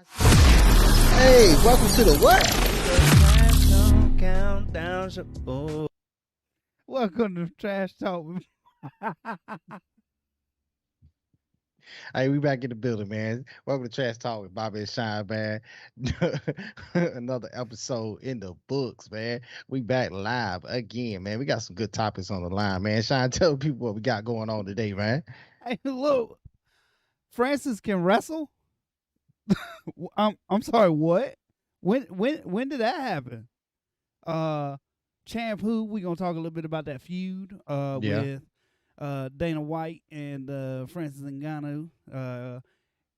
Hey, welcome to the what? Countdown show. Welcome to Trash Talk. Hey, we back in the building, man. Welcome to Trash Talk with Bobby and Shine, man. Another episode in the books, man. We back live again, man. We got some good topics on the line, man. Shine, tell people what we got going on today, man. Hey, look, Francis can wrestle. I'm sorry. What? When did that happen? Champ who? We gonna talk a little bit about that feud. Yeah. With Dana White and Francis Ngannou.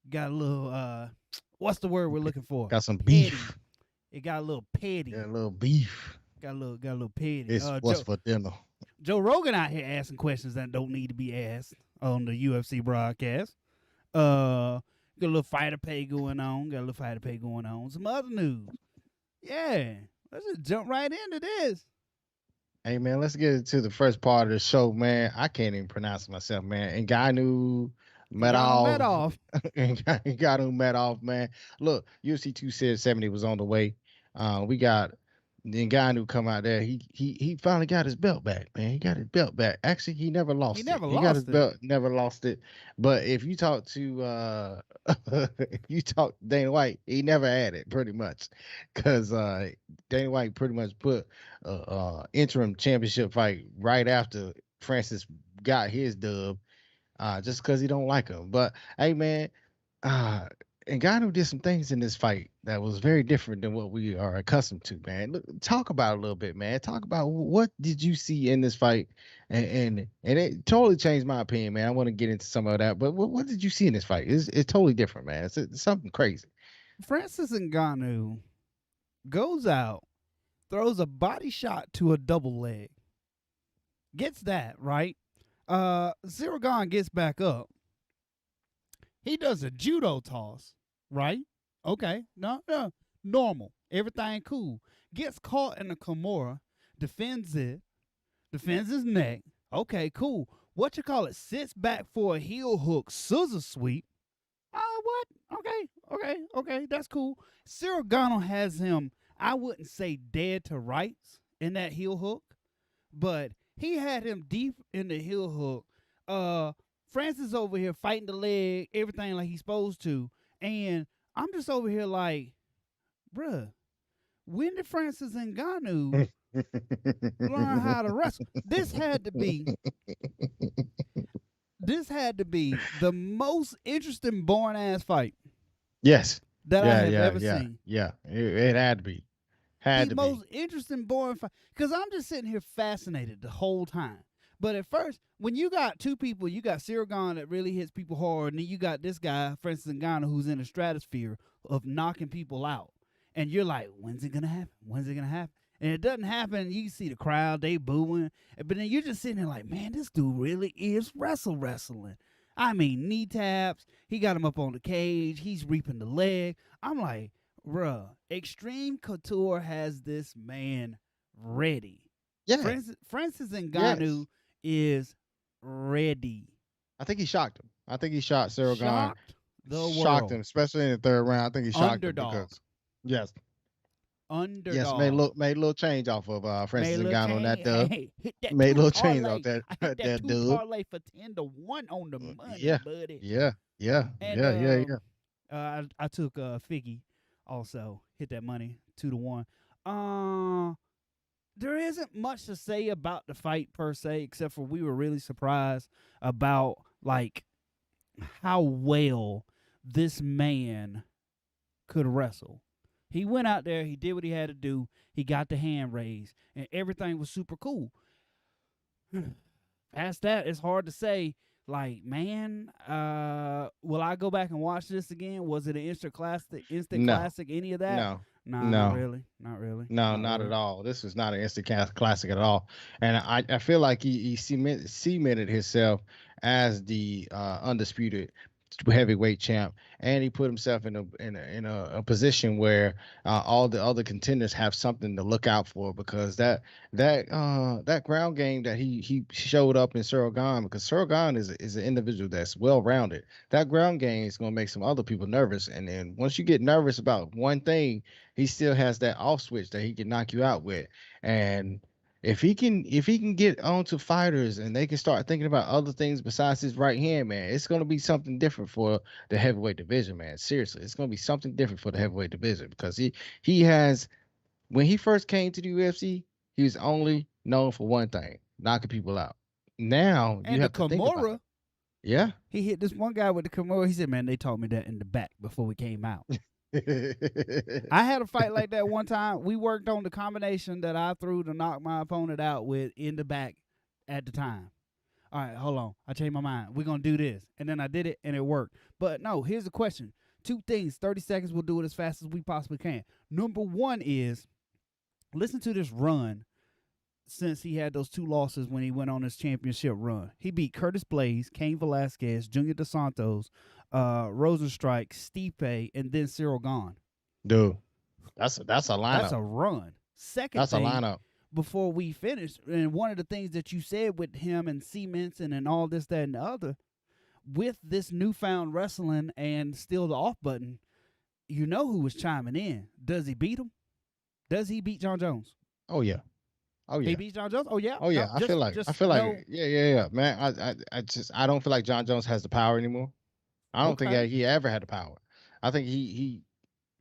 Got a little what's the word we're looking for? Got some Petty. beef. It got a little petty. Got a little beef. Got a little petty. It's what's for dinner. Joe Rogan out here asking questions that don't need to be asked on the UFC broadcast. Got a little fighter pay going on. Some other news. Yeah. Let's just jump right into this. Hey, man, let's get into the first part of the show, man. I can't even pronounce it myself, man. Ngannou Medov. Ngannou Medov, man. Look, UFC 270 was on the way. We got the Ngannou come out there. He finally got his belt back, man. He got his belt back. Actually, he never lost it. He got his belt, never lost it. But if you talk to if you talk to Dana White, he never had it pretty much. Cause Dana White pretty much put interim championship fight right after Francis got his dub, just because he don't like him. But hey, man, Ngannou did some things in this fight that was very different than what we are accustomed to, man. Look, talk about it a little bit, man. Talk about what did you see in this fight, and it totally changed my opinion, man. I want to get into some of that, but what did you see in this fight? It's totally different, man. It's something crazy. Francis Ngannou goes out, throws a body shot to a double leg, gets that right. Ziragon gets back up. He does a judo toss, right? Okay, no, normal. Everything cool. Gets caught in a Kimura, defends his neck. Okay, cool. What you call it? Sits back for a heel hook, scissor sweep. What? Okay, that's cool. Cyril Gano has him, I wouldn't say dead to rights in that heel hook, but he had him deep in the heel hook. Francis over here fighting the leg, everything like he's supposed to. And I'm just over here like, bruh, when did Francis Ngannou learn how to wrestle? This had to be the most interesting boring ass fight. Yes. That I have ever seen. Yeah. It had to be. The most interesting boring fight. Because I'm just sitting here fascinated the whole time. But at first, when you got two people, you got Cyril Gane that really hits people hard, and then you got this guy, Francis Ngannou, who's in the stratosphere of knocking people out. And you're like, when's it going to happen? When's it going to happen? And it doesn't happen. You see the crowd, they booing. But then you're just sitting there like, man, this dude really is wrestling. I mean, knee taps. He got him up on the cage. He's reaping the leg. I'm like, bruh, Extreme Couture has this man ready. Yeah. Francis Ngannou is ready. I think he shocked him. I think he shot Cyril Gane. Shocked him, especially in the third round. I think he shocked him because yes. Underdog. Yes, made a little change off of Francis Ngannou on that dub. Made a little change off that that dub. Parlay for 10-1 on the money, buddy. Yeah. I took Figgy also. Hit that money 2-1. There isn't much to say about the fight per se, except for we were really surprised about like how well this man could wrestle. He went out there, he did what he had to do, he got the hand raised, and everything was super cool. Past that, it's hard to say, like, man, will I go back and watch this again? Was it an instant classic, any of that? No. Not really. No, not at all. This was not an instant classic at all. And I feel like he cemented himself as the undisputed heavyweight champ, and he put himself a position where all the other contenders have something to look out for, because that ground game that he showed up in Cyril Gahn, because Cyril Gahn is an individual that's well rounded. That ground game is going to make some other people nervous, and then once you get nervous about one thing, he still has that off switch that he can knock you out with. And if he can get onto fighters and they can start thinking about other things besides his right hand, man, it's gonna be something different for the heavyweight division, man. Seriously, it's gonna be something different for the heavyweight division, because he has, when he first came to the UFC, he was only known for one thing: knocking people out. Now you And the have to think about it. Kimura, Yeah. he hit this one guy with the Kimura. He said, "Man, they taught me that in the back before we came out." I had a fight like that one time. We worked on the combination that I threw to knock my opponent out with in the back at the time. All right, hold on. I changed my mind. We're going to do this. And then I did it, and it worked. But no, here's the question. 2 things, 30 seconds, we'll do it as fast as we possibly can. Number 1 is, listen to this run since he had those 2 losses when he went on his championship run. He beat Curtis Blaze, Cain Velasquez, Junior Dos Santos, Rosenstrike, Stipe, and then Cyril Gahn. Dude, that's a lineup. That's a run. Second That's thing, a lineup. before we finish, and one of the things that you said with him and Cements and all this, that, and the other, with this newfound wrestling and still the off button, you know who was chiming in. Does he beat him? Does he beat John Jones? Oh yeah. Oh yeah. He beats John Jones? Oh yeah. Oh yeah. No, I feel like no. yeah, man. I don't feel like John Jones has the power anymore. I don't think Okay. he ever had the power. I think he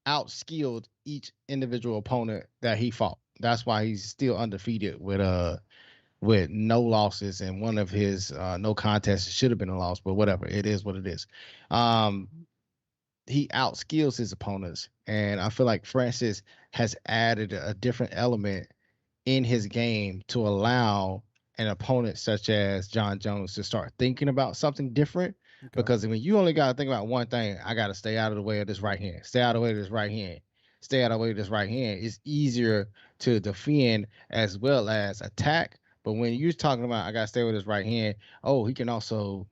outskilled each individual opponent that he fought. That's why he's still undefeated with no losses, and one of his no contests should have been a loss, but whatever. It is what it is. He outskills his opponents, and I feel like Francis has added a different element in his game to allow an opponent such as John Jones to start thinking about something different. Okay. Because when you only got to think about one thing, I got to stay out of the way of this right hand, stay out of the way of this right hand, stay out of the way of this right hand, it's easier to defend as well as attack. But when you're talking about I got to stay with his right hand, oh, he can also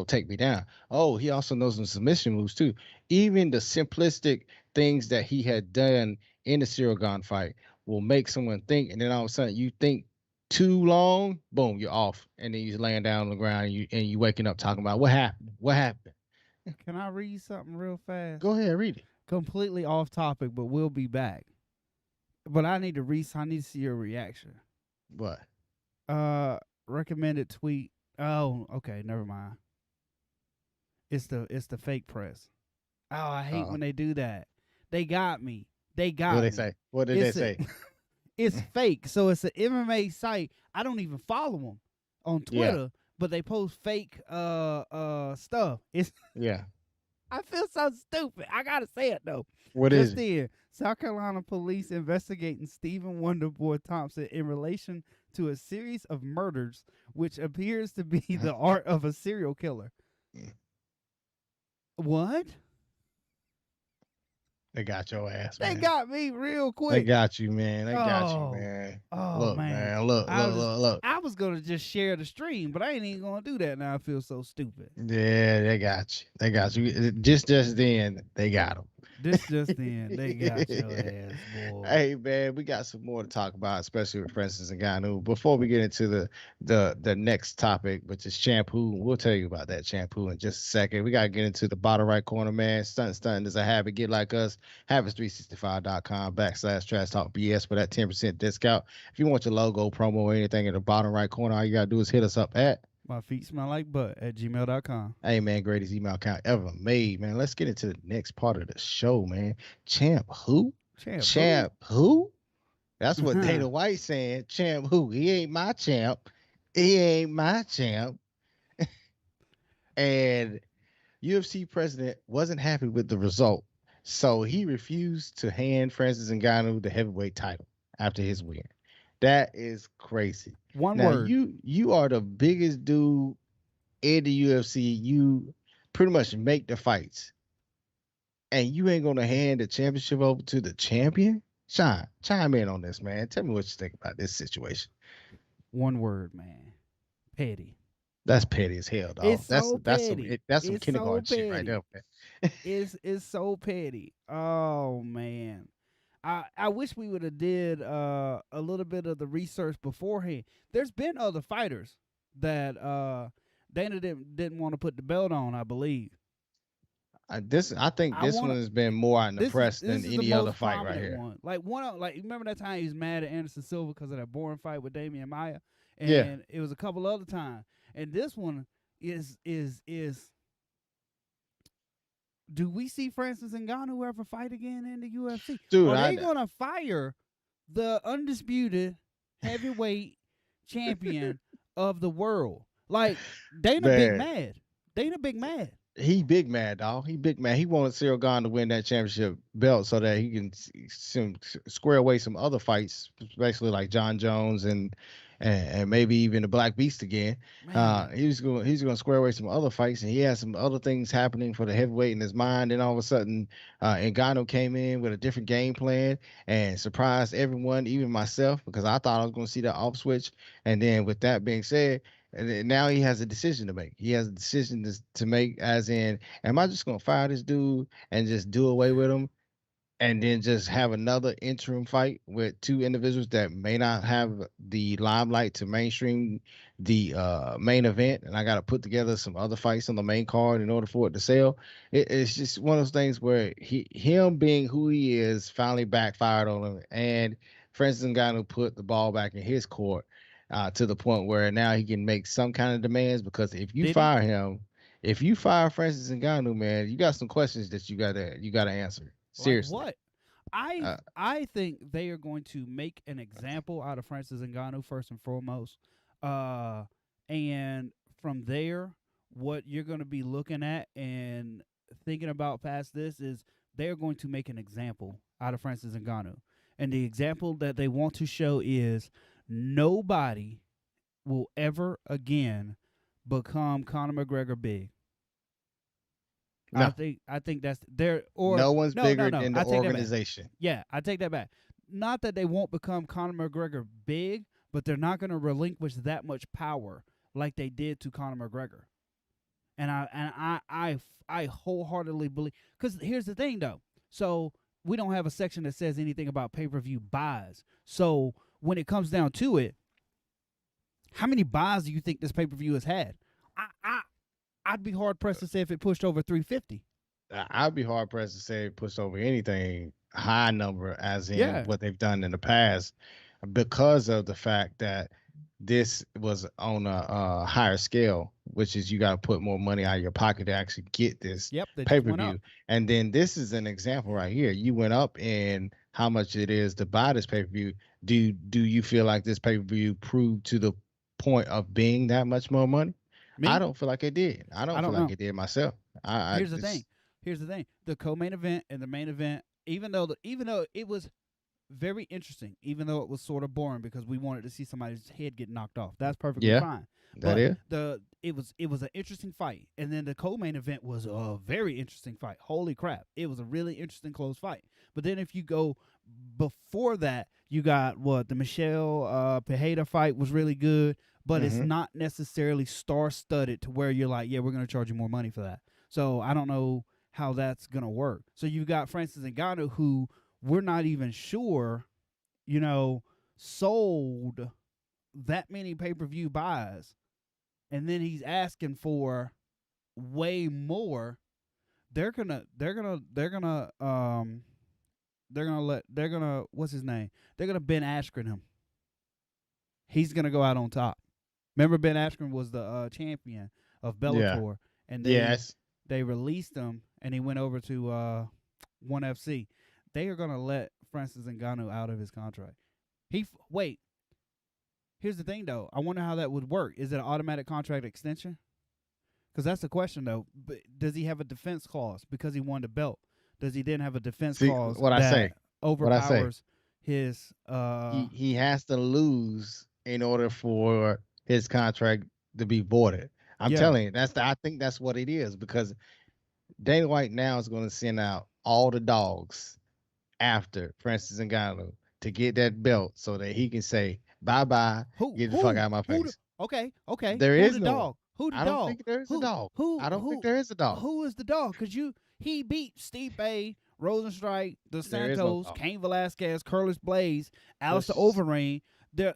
take me down. Oh, he also knows some submission moves too. Even the simplistic things that he had done in the Cyril Gahn fight will make someone think, and then all of a sudden you think too long, boom, you're off, and then you're laying down on the ground, and you waking up talking about what happened. What happened? Can I read something real fast? Go ahead, read it. Completely off topic, but we'll be back. But I need to see your reaction. What? Recommended tweet. Oh, okay, never mind. It's the fake press. Oh, I hate when they do that. They got me. They got what me. They say? What did they say? It's fake. So it's an MMA site. I don't even follow them on Twitter, but they post fake stuff. It's I feel so stupid. I gotta say it though. What is it? South Carolina police investigating Stephen Wonderboy Thompson in relation to a series of murders, which appears to be the art of a serial killer. What? They got your ass, man. They got me real quick. They got you, man. They got you, man. Oh, look, man. Look. I was going to just share the stream, but I ain't even going to do that now. I feel so stupid. Yeah, they got you. They got you. Just then, they got them. Just then, they got your ass, boy. Hey, man, we got some more to talk about, especially with Francis Ngannou. Before we get into the next topic, which is shampoo, we'll tell you about that shampoo in just a second. We got to get into the bottom right corner, man. Stunting is a habit. Get like us. Habits365.com/trash talk BS for that 10% discount. If you want your logo, promo, or anything in the bottom right corner, all you got to do is hit us up at My feet smell like butt at gmail.com. Hey, man, greatest email account ever made, man. Let's get into the next part of the show, man. Champ who? Champ who? That's what Dana White saying. Champ who? He ain't my champ. He ain't my champ. And UFC president wasn't happy with the result, so he refused to hand Francis Ngannou the heavyweight title after his win. That is crazy. One word. You are the biggest dude in the UFC. You pretty much make the fights, and you ain't gonna hand the championship over to the champion? Sean, chime in on this, man. Tell me what you think about this situation. One word, man. Petty. That's petty as hell, It's dog. so petty. That's some It's so kindergarten shit right petty. there, man. It's so petty. Oh man. I wish we would have did a little bit of the research beforehand. There's been other fighters that Dana didn't want to put the belt on, I believe. I think I this want one to has been more out in the press this than is the any other most fight right prominent here. one. Like remember that time he was mad at Anderson Silva because of that boring fight with Damian Maya, Yeah, and it was a couple other times. And this one is do we see Francis Ngannou ever fight again in the UFC? dude. Are they gonna fire the undisputed heavyweight champion of the world? Like Dana big Man, mad. Dana big mad. he big mad, dog. He big mad. He wanted Cyril Gahn to win that championship belt so that he can square away some other fights, especially like John Jones and maybe even the Black Beast again. Man. He's going to square away some other fights, and he has some other things happening for the heavyweight in his mind. And all of a sudden, Ngannou came in with a different game plan and surprised everyone, even myself, because I thought I was going to see that off switch. And then with that being said, and then now he has a decision to make. He has a decision to make, as in, am I just gonna fire this dude and just do away with him, and then just have another interim fight with two individuals that may not have the limelight to mainstream the main event, and I got to put together some other fights on the main card in order for it to sell. It's just one of those things where him being who he is finally backfired on him, and Francis Ngannou put the ball back in his court to the point where now he can make some kind of demands, because if you Did he? fire him, if you fire Francis Ngannou, man, you got some questions that you gotta answer. Like Seriously. what? I Uh, I think they are going to make an example out of Francis Ngannou first and foremost, uh, and from there, what you're going to be looking at and thinking about past this is they're going to make an example out of Francis Ngannou, and the example that they want to show is nobody will ever again become Conor McGregor big. no, I think that's there or no one's no bigger no than the I take that back. organization. Yeah, I take that back. Not that they won't become Conor McGregor big, but they're not going to relinquish that much power like they did to Conor McGregor. And I wholeheartedly believe, because here's the thing though. So we don't have a section that says anything about pay-per-view buys. So when it comes down to it, how many buys do you think this pay-per-view has had? I I'd be hard pressed to say if it pushed over 350. I'd be hard pressed to say it pushed over anything high number, as in Yeah. what they've done in the past, because of the fact that this was on a higher scale, which is you got to put more money out of your pocket to actually get this Yep, they pay just per went up. view. And then this is an example right here. You went up in how much it is to buy this pay per view. Do you feel like this pay per view proved to the point of being that much more money? I Me? don't feel like it did. I I don't feel don't like know. it did myself. I Here's the thing. it's Here's the thing. The co-main event and the main event, even though it was very interesting, even though it was sort of boring because we wanted to see somebody's head get knocked off. That's perfectly Yeah, fine. that But is. it was an interesting fight, and then the co-main event was a very interesting fight. Holy crap! It was a really interesting close fight. But then if you go before that, you got what the Michelle Pajeda fight was really good, but it's Hmm. not necessarily star studded to where you're like, yeah, we're gonna charge you more money for that. So I don't know how that's gonna work. So you've got Francis Ngannou, who we're not even sure, you know, sold that many pay-per-view buys, and then he's asking for way more. They're gonna what's his name? They're gonna Ben Askren him. He's gonna go out on top. Remember, Ben Askren was the champion of Yeah. Bellator, and Yes. they released him, and he went over to ONE FC. They are gonna let Francis Ngannou out of his contract. Wait. Here's the thing, though. I wonder how that would work. Is it an automatic contract extension? Because that's the question, though. But does he have a defense clause because he won the belt? Does he then have a defense See clause what I say. that What I say. overpowers his? He has to lose in order for his contract to be voided. I'm Yeah. telling you, I think that's what it is, because Dana White now is going to send out all the dogs after Francis Ngannou to get that belt so that he can say bye bye, Who get the fuck who out of my who? The, face. okay, okay. There Who is the no one. dog? Who the I don't dog? think there is a Who dog. who I don't think who there is a dog. who is the dog? Cause he beat Stipe, Rosenstrike, Dos There is no Santos, dog. Cain Velasquez, Curtis Blaze, Alistair There's, Overeem.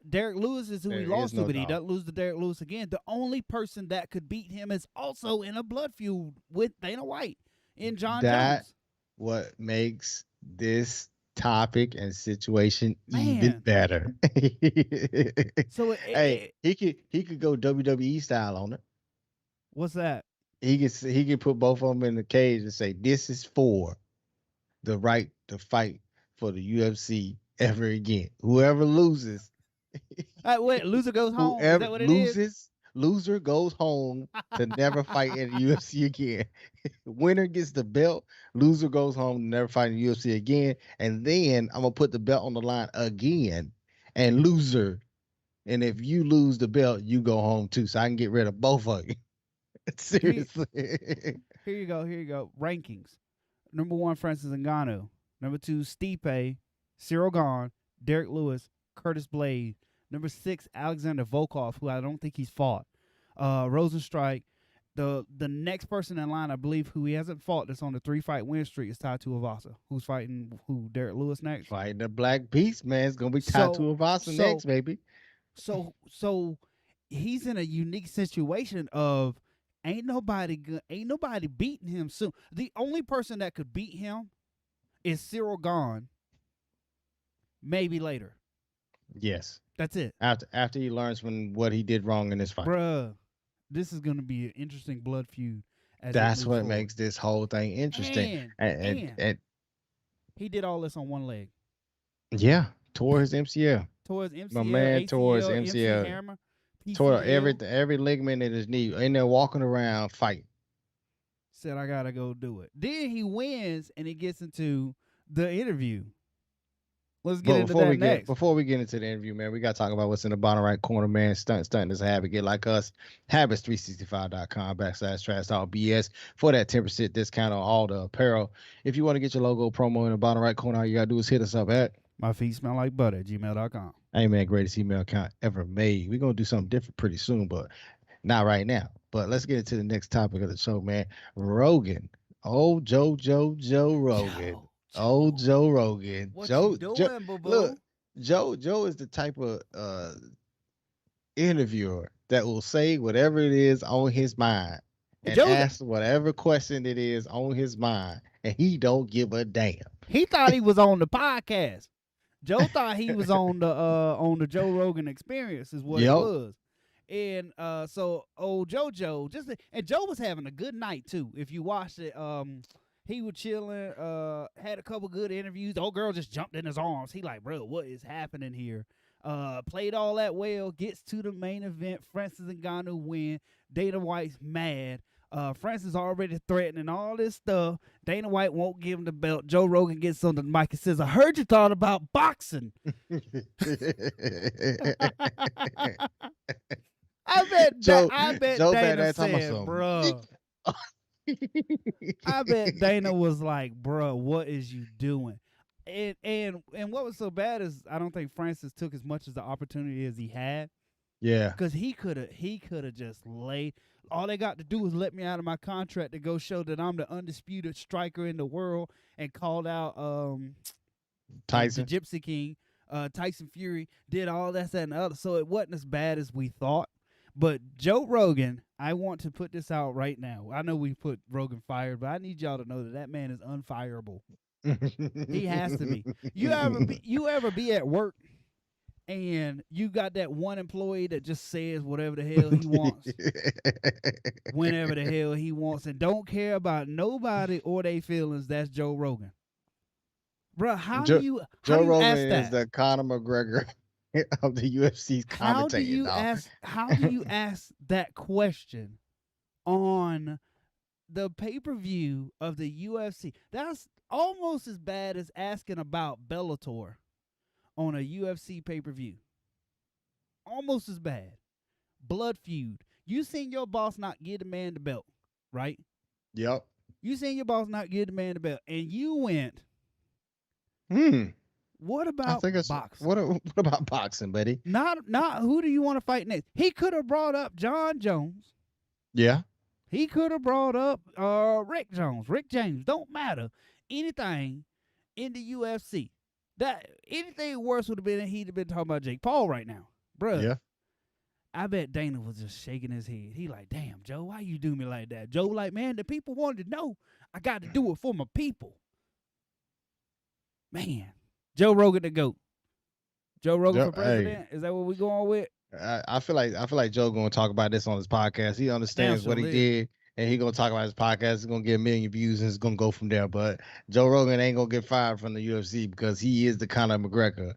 Derek Lewis is who he there is lost to, no but he dog. doesn't lose to Derek Lewis again. The only person that could beat him is also in a blood feud with Dana White and John That Jones. what makes this topic and situation even Man, better. so Hey, he could go WWE style on it. what's that? He could put both of them in the cage and say, "This is for the right to fight for the UFC ever again. Whoever loses, Wait, loser goes home. Is whoever that what it is? loser goes home to never fight in the UFC again. Winner gets the belt, loser goes home to never fight in the UFC again. And then I'm gonna put the belt on the line again, and loser. And if you lose the belt, you go home too. So I can get rid of both of you. Here, Seriously. here you go. Here you go. Rankings. Number 1, Francis Ngannou. Number 2, Stipe, Cyril Gahn, Derek Lewis, Curtis Blade. Number 6, Alexander Volkov, who I don't think he's fought. Rosenstrike. The next person in line, I believe, who he hasn't fought that's on the 3-fight win streak is Tatu Avasa, who's fighting Derek Lewis next. Fighting the Black Beast, man. It's gonna be So Tatu Avasa next, baby. So he's in a unique situation of ain't nobody beating him soon. The only person that could beat him is Cyril Gahn. Maybe later. Yes. That's it. After he learns from what he did wrong in this fight. Bruh, this is gonna be an interesting blood feud. That's what makes this whole thing interesting. And he did all this on one leg. Yeah, tore his MCL. Tore his MCL, My man ACL, tore his MC MCL. hammer, Tore PCL. every ligament in his knee. In there walking around fighting. Said I gotta go do it. Then he wins and he gets into the interview. Let's get into that next. Before we get into the interview, man, we got to talk about what's in the bottom right corner, man. Stunting is a habit. Get like us. Habits365.com/trash talk BS for that 10% discount on all the apparel. If you want to get your logo promo in the bottom right corner, all you got to do is hit us up at myfeetsmelllikebutter@gmail.com. Hey, man, greatest email account ever made. We're going to do something different pretty soon, but not right now. But let's get into the next topic of the show, man. Rogan. Oh, Joe Rogan. Joe Rogan. What you doing, boo-boo? Look, Joe is the type of interviewer that will say whatever it is on his mind and ask whatever question it is on his mind, and he don't give a damn. He thought he was on the podcast. Joe thought he was on the Joe Rogan Experience is what it was. And so old JoJo and Joe was having a good night too. If you watched it, he was chilling, had a couple good interviews. The old girl just jumped in his arms. He like, bro, what is happening here? Played all that well, gets to the main event. Francis Ngannou win. Dana White's mad. Francis already threatening all this stuff. Dana White won't give him the belt. Joe Rogan gets on the mic and says, I heard you thought about boxing. I bet Dana said, bro. I bet Dana was like, bro, what is you doing? And what was so bad is I don't think Francis took as much as the opportunity as he had. Yeah. Because he could have just laid. All they got to do is let me out of my contract to go show that I'm the undisputed striker in the world, and called out Tyson, the Gypsy King, Tyson Fury, did all that and the other. So it wasn't as bad as we thought. But Joe Rogan, I want to put this out right now. I know we put Rogan fired, but I need y'all to know that man is unfireable. He has to be. You ever be at work and you got that one employee that just says whatever the hell he wants, whenever the hell he wants, and don't care about nobody or their feelings? That's Joe Rogan. Bro, how do you Rogan ask that? Is the Conor McGregor of the UFC's commentating. How do you ask that question on the pay-per-view of the UFC? That's almost as bad as asking about Bellator on a UFC pay-per-view. Almost as bad. Blood feud. You seen your boss not give the man the belt, right? Yep. You seen your boss not give the man the belt, and you went, what about boxing? What about boxing, buddy? Not who do you want to fight next? He could have brought up John Jones. Yeah. He could have brought up Rick Jones, Rick James, don't matter. Anything in the UFC. That anything worse would have been he'd have been talking about Jake Paul right now. Bruh. Yeah. I bet Dana was just shaking his head. He like, damn, Joe, why you do me like that? Joe like, man, the people wanted to know. I got to do it for my people. Man. Joe Rogan the GOAT. Joe Rogan for Hey, president? Is that what we going with? I feel like Joe gonna talk about this on his podcast. He understands what he Absolutely. did, and he gonna talk about his podcast. He's gonna get a million views, and it's gonna go from there. But Joe Rogan ain't gonna get fired from the UFC because he is the Conor McGregor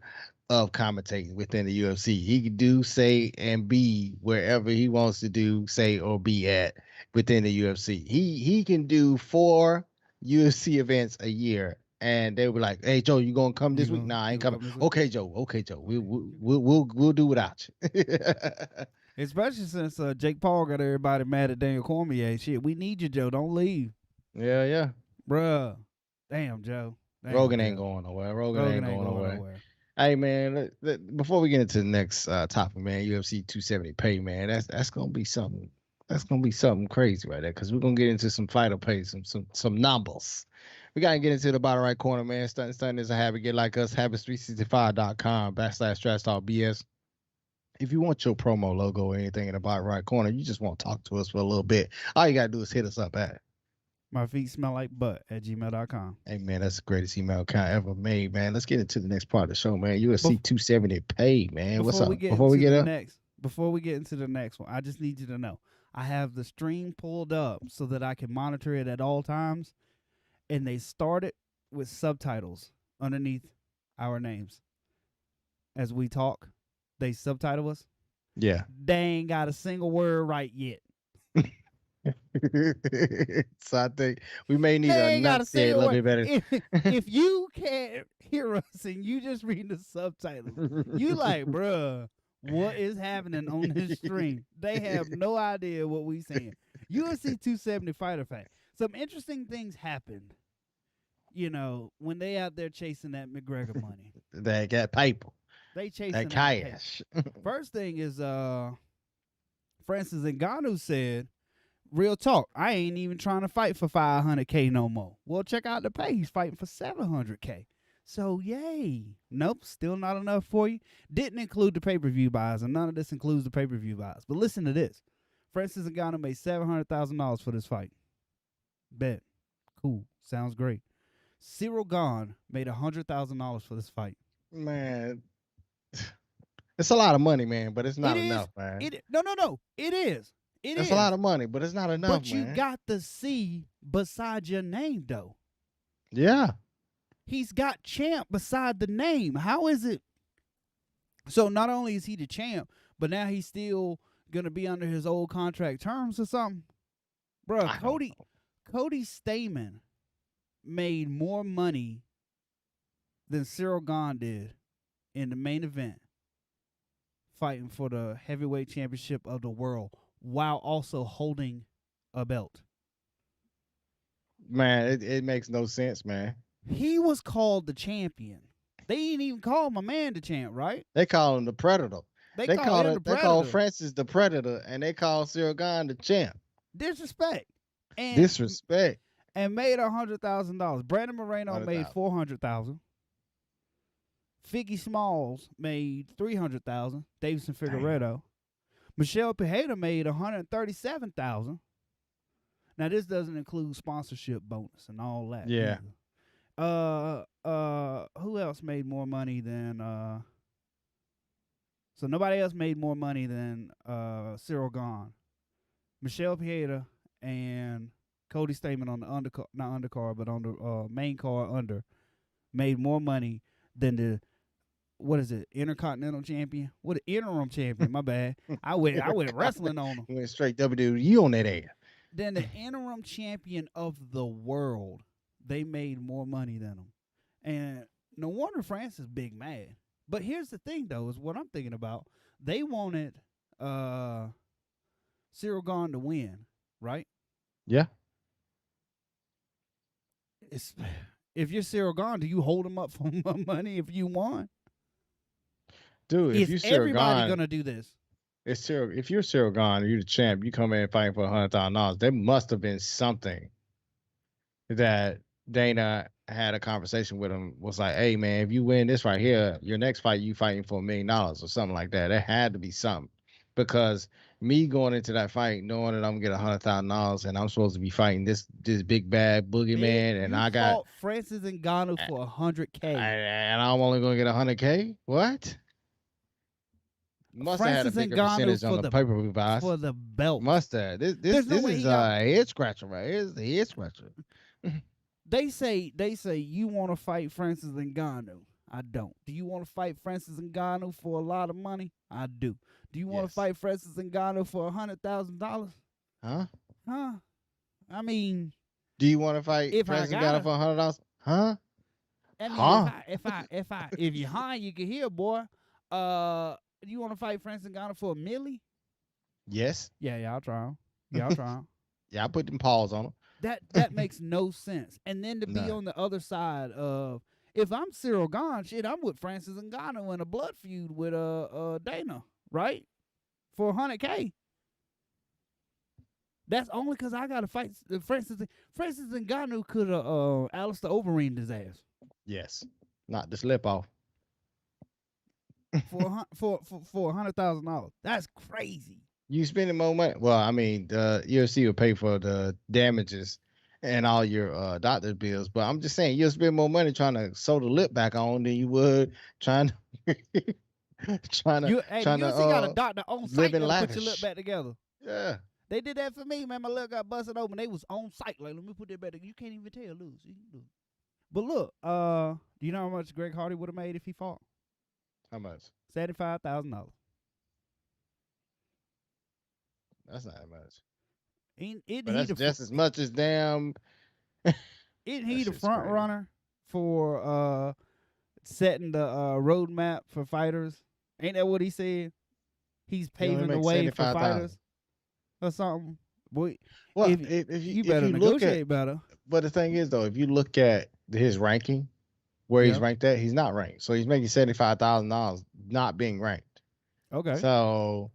of commentating within the UFC. He can do, say, and be wherever he wants to do, say, or be at within the UFC. He can do 4 UFC events a year. And they were like, "Hey Joe, you gonna come this week? Nah, I You ain't gonna coming. come this week? Okay, Joe. Okay, Joe. We'll do without you." Especially since Jake Paul got everybody mad at Daniel Cormier. Shit, we need you, Joe. Don't leave. Yeah, yeah. Bruh. Damn, Joe. Damn, Rogan ain't Joe. going nowhere. Rogan Rogan ain't ain't going going nowhere. nowhere. Hey man, before we get into the next topic, man, UFC 270 pay, man, that's gonna be something. That's gonna be something crazy right there, because we're gonna get into some fighter pay, some numbers. We gotta get into the bottom right corner, man. Stunting is a habit. Get like us, habits365.com/trash talk BS. If you want your promo logo or anything in the bottom right corner, you just want to talk to us for a little bit, all you gotta do is hit us up at. My feet smell like butt at gmail.com. Hey man, that's the greatest email account ever made, man. Let's get into the next part of the show, man. UFC Bef- 270 pay, man. What's before we up? get Before we into get the up? next before we get into the next one, I just need you to know I have the stream pulled up so that I can monitor it at all times, and they start it with subtitles underneath our names as we talk. They subtitle us. Yeah. They ain't got a single word right yet. So I think we may need to They ain't got a enunciate a single little word. bit better. If you can't hear us and you just read the subtitles, you like, bruh, what is happening on this stream? They have no idea what we saying. UFC 270 Fighter Fact. Some interesting things happened, when they out there chasing that McGregor money. They got paper. They That chasing that paper. cash. First thing is Francis Ngannou said, real talk, I ain't even trying to fight for 500K no more. Well, check out the pay. He's fighting for 700K. So, yay. Nope, still not enough for you. Didn't include the pay-per-view buys, and none of this includes the pay-per-view buys. But listen to this. Francis Ngannou made $700,000 for this fight. Bet. Cool. Sounds great. Cyril Gahn made $100,000 for this fight. Man, it's a lot of money, man, but it's not It is. enough, man. No. It is. It's a lot of money, but it's not enough, But you man. got the C beside your name, though. Yeah. He's got champ beside the name. How is it? So not only is he the champ, but now he's still gonna be under his old contract terms or something. Bro, Cody Stamen made more money than Cyril Gahn did in the main event, fighting for the heavyweight championship of the world while also holding a belt. Man, it makes no sense, man. He was called the champion. They ain't even call my man the champ, right? They call him the Predator. They They call him the they call Predator. Francis the Predator, and they call Cyril Gahn the champ. Disrespect. And Disrespect. and made $100,000. Brandon Moreno made 100,000. $400,000. Figgy Smalls made $300,000. Davison Figueredo. Michelle Pajeda made $137,000. Now this doesn't include sponsorship bonus and all that. Yeah. Who else made more money than so nobody else made more money than Cyril Gahn. Michelle Pajeda and Cody Stamen on the not undercard, but on the main card made more money than the Intercontinental champion? What interim champion? My bad. I went wrestling on them. Went straight WWE on that ass. Then the interim champion of the world, they made more money than him. And no wonder France is big mad. But here's the thing, though, is what I'm thinking about. They wanted Cyril Gahn to win, right? Yeah. If you're Cyril Gahn, do you hold him up for money if you won? Dude, if you Is Cyril everybody Gahn, going to do this? It's Cyril. If you're Cyril Gone, you're the champ. You come in fighting for $100,000. There must have been something that Dana had a conversation with him. Was like, hey man, if you win this right here, your next fight you fighting for $1 million or something like that. There had to be something because me going into that fight knowing that I'm gonna get $100,000 and I'm supposed to be fighting this big bad Big, boogeyman and you I got fought Francis Ngannou for $100K. and I'm only gonna get $100K. What? Must have had a Francis bigger Ngannou percentage on for the the pay-per-view buys. for the belt. Must have. This There's this no this way is he got. a head scratcher right here. It's the head scratcher. They say you want to fight Francis Ngannou. I don't. Do you want to fight Francis Ngannou for a lot of money? I do. Do you want to Yes. fight Francis Ngannou for $100,000? Huh? Huh? I mean, Do you want to fight if I Francis gotta, Ngannou for $100? Huh? I mean, Huh? if you're high, you can hear, boy. Do you want to fight Francis Ngannou for $1 million? Yes. Yeah, I'll try him. Yeah, I'll try him. Yeah, I put them paws on him. That makes no sense. And then to be No. on the other side of, if I'm Cyril Gahn, shit, I'm with Francis Ngannou in a blood feud with Dana, right? For $100K. That's only because I gotta fight Francis Ngannou could have Alistair Overeem his ass Yes. Not the slip off. for $100,000. That's crazy. You spending more money. Well, I mean, the UFC will pay for the damages and all your doctor bills, but I'm just saying you'll spend more money trying to sew the lip back on than you would trying to trying to The UFC got a doctor on site live in to put your lip lavish. back together. Yeah. They did that for me, man. My lip got busted open. They was on site. Like, let me put that back together. You can't even tell, lose. But look, do you know how much Greg Hardy would have made if he fought? How much? $75,000. That's not that much. Isn't But that's just as much as damn. Isn't he the shit's front crazy. runner for setting the roadmap for fighters? Ain't that what he said? He's He only paving the makes way for 75,000. fighters or something. Boy, Well, if if you better you look negotiate at, better. but the thing is though, if you look at his ranking, where he's Yeah. ranked at, he's not ranked. So he's making $75,000 not being ranked. Okay. So,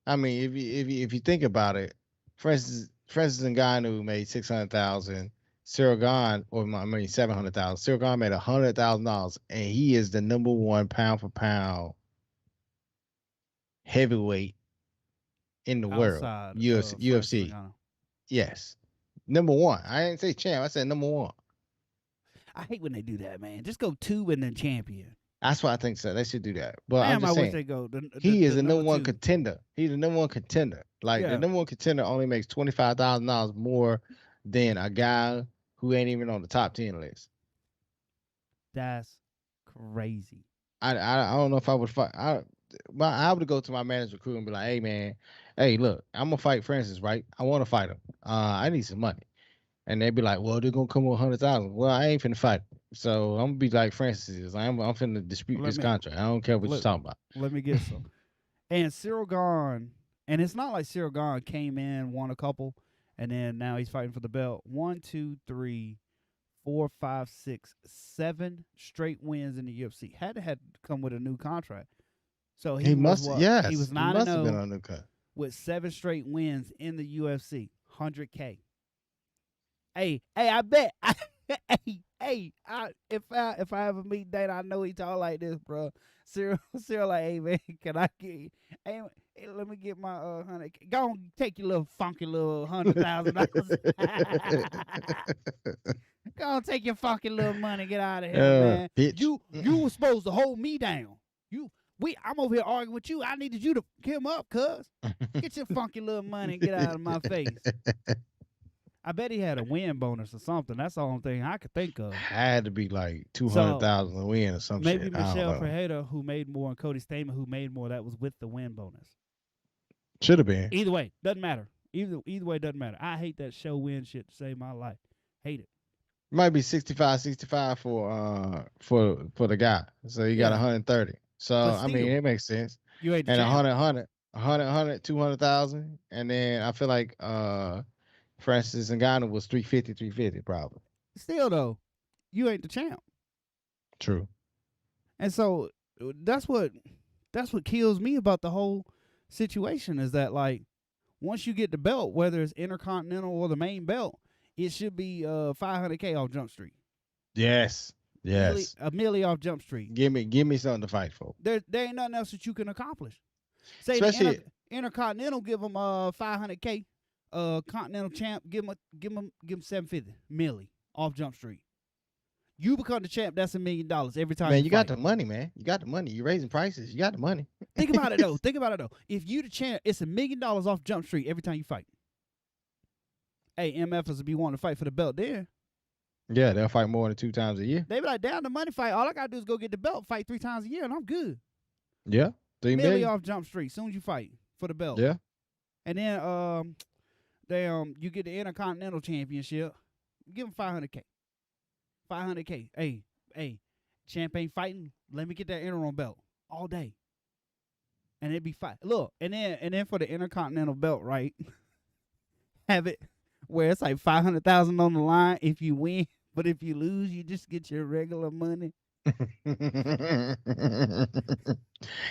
I mean, if you think about it, Francis Ngannou made 600,000. Cyril Gahn, or I mean 700,000. Cyril Gahn made $100,000, and he is the number one pound for pound heavyweight in the world. Outside UFC. Yes, number one. I didn't say champ. I said number one. I hate when they do that, man. Just go 2 and then champion. That's what I think so. They should do that. But Damn, I'm just I wish saying, they go. he is the number one 2. contender. He's the number one contender. Like Yeah. the number one contender only makes $25,000 more than a guy who ain't even on the top 10 list. That's crazy. I don't know if I would fight. I would go to my manager crew and be like, hey man, hey look, I'm gonna fight Francis, right? I want to fight him. I need some money. And they'd be like, well, they're gonna come with 100,000. Well, I ain't finna fight. So I'm gonna be like Francis is. I'm finna dispute this contract. I don't care what you're talking about. Let me get some. And Cyril Gahn, and it's not like Cyril Gahn came in, won a couple, and then now he's fighting for the belt. 1, 2, 3, 4, 5, 6, 7 straight wins in the UFC. Had to come with a new contract. So he must. was, Yes, he was he 9 must have and been 0 on the cut. with 7 straight wins in the UFC. $100K. Hey, I bet. If I ever meet Dana, I know he talk like this, bro. Cyril, like, hey man, can I get? Hey, let me get my 100. Go on, take your little funky little $100,000. Go on, take your funky little money, get out of here, man. Bitch. You were supposed to hold me down. I'm over here arguing with you. I needed you to him up, cuz. Get your funky little money and get out of my face. I bet he had a win bonus or something. That's the only thing I could think of. Had to be like 200,000 a win or something. Maybe Michelle Ferreira, who made more, and Cody Stamen, who made more. That was with the win bonus. Should have been. Either way, doesn't matter. Either way, doesn't matter. I hate that show win shit to save my life. Hate it. Might be 65 for the guy. So you got 130. So I mean, it makes sense. You ain't and 100, 200,000, and then I feel like Francis Ngannou was 350 probably. Still though, you ain't the champ. True. And so that's what kills me about the whole situation is that like once you get the belt, whether it's Intercontinental or the main belt, it should be 500K off Jump Street. Yes. Yes. A milli off Jump Street. Give me something to fight for. There ain't nothing else that you can accomplish. Say Especially the Intercontinental give them 500K, Continental champ give them 750 milli off Jump Street. You become the champ, that's $1 million every time. man, you got fight. the money, man. You got the money. You're raising prices. You got the money. Think about it though. If you the champ, it's $1 million off Jump Street every time you fight. Hey, MFers will be wanting to fight for the belt there. Yeah, they'll fight more than 2 times a year. They be like, down the money fight. All I gotta do is go get the belt, fight 3 times a year, and I'm good. Yeah, 3 million million off Jump Street. Soon as you fight for the belt. Yeah, and then you get the Intercontinental Championship. Give them 500K. 500K. Hey, champ ain't fighting. Let me get that interim belt all day, and it'd be fight. Look, and then for the Intercontinental belt, right? Have it where it's like 500,000 on the line if you win, but if you lose, you just get your regular money.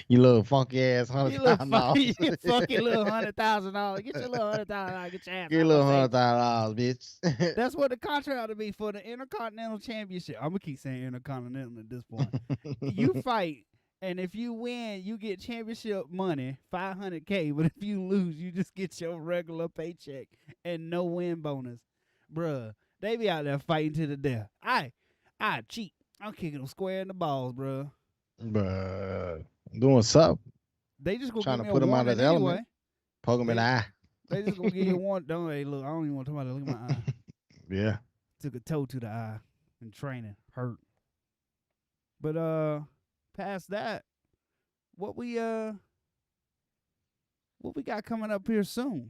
You little funky ass $100,000. You funky little $100,000. Get your little $100,000. Get your ass. Get a little $100,000, bitch. That's what the contract ought to be for the Intercontinental Championship. I'm gonna keep saying Intercontinental at this point. You fight, and if you win, you get championship money, 500K. But if you lose, you just get your regular paycheck and no win bonus, bruh. They be out there fighting to the death. I cheat. I'm kicking them square in the balls, bruh. Bruh, doing something. They just gonna trying give to me put a him out of the anyway. element. Poke him in the eye. They just gonna give you one. Don't hey, look. I don't even want to talk about it. Look at my eye. Yeah. Took a toe to the eye in training. Hurt. But past that, what we got coming up here soon?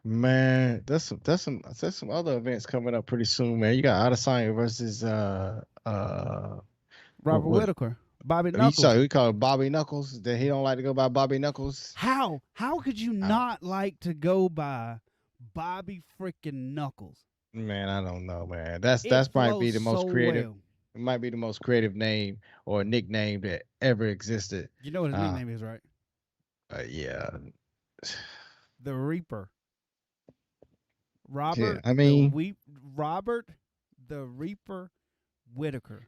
Man, there's some other events coming up pretty soon, man. You got Adesanya versus Robert Whitaker, Bobby Knuckles. We call it Bobby Knuckles. That he don't like to go by Bobby Knuckles. How could you not like to go by Bobby freaking Knuckles? Man, I don't know, man. That's might be the most creative. Well. It might be the most creative name or nickname that ever existed. You know what his nickname is, right? Yeah. The Reaper. Robert. Yeah, I mean, Robert the Reaper Whitaker.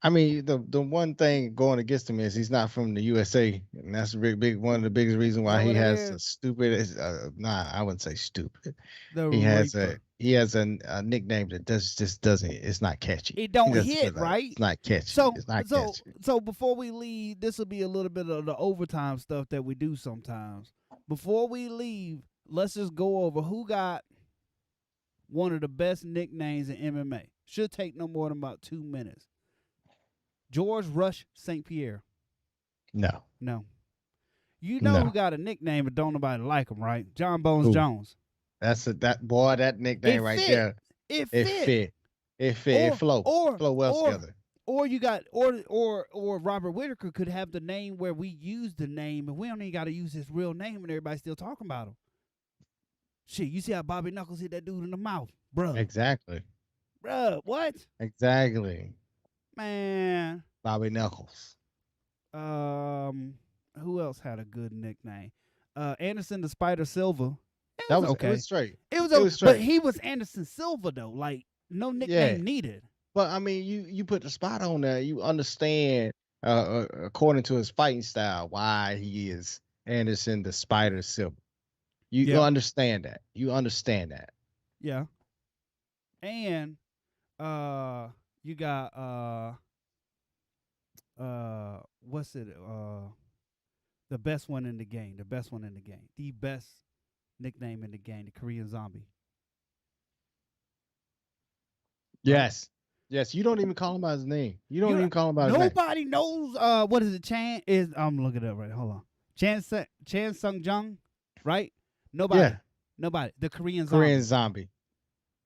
I mean, the one thing going against him is he's not from the USA, and that's a big one of the biggest reasons why he has a stupid. I wouldn't say stupid. He has a nickname that just doesn't. It's not catchy. It don't hit right. It's not catchy. So before we leave, this will be a little bit of the overtime stuff that we do sometimes. Before we leave, let's just go over who got one of the best nicknames in MMA. Should take no more than about 2 minutes. George Rush St. Pierre. No. You know who got a nickname but don't nobody like him, right? John Bones Jones. That nickname there. It fit. It flow well together. Or you got or Robert Whitaker could have the name where we use the name and we don't even got to use his real name and everybody's still talking about him. Shit, you see how Bobby Knuckles hit that dude in the mouth, bruh. Exactly. Bruh, what? Exactly. Man. Bobby Knuckles. Who else had a good nickname? Anderson the Spider Silva. That was okay. It was straight. It was straight. But he was Anderson Silva though. Like no nickname needed. But I mean, you put the spot on there. You understand, according to his fighting style, why he is Anderson the Spider Silva. You understand that. You understand that. Yeah. And you got what's it? The best one in the game. The best one in the game. The best nickname in the game. The Korean Zombie. Yes. Yes. You don't even call him by his name. You don't even call him by his name. Nobody knows what is it? Chan is I'm looking it up right. Hold on. Chan Sung Jung, right? Nobody. Yeah. Nobody. The Korean Zombie.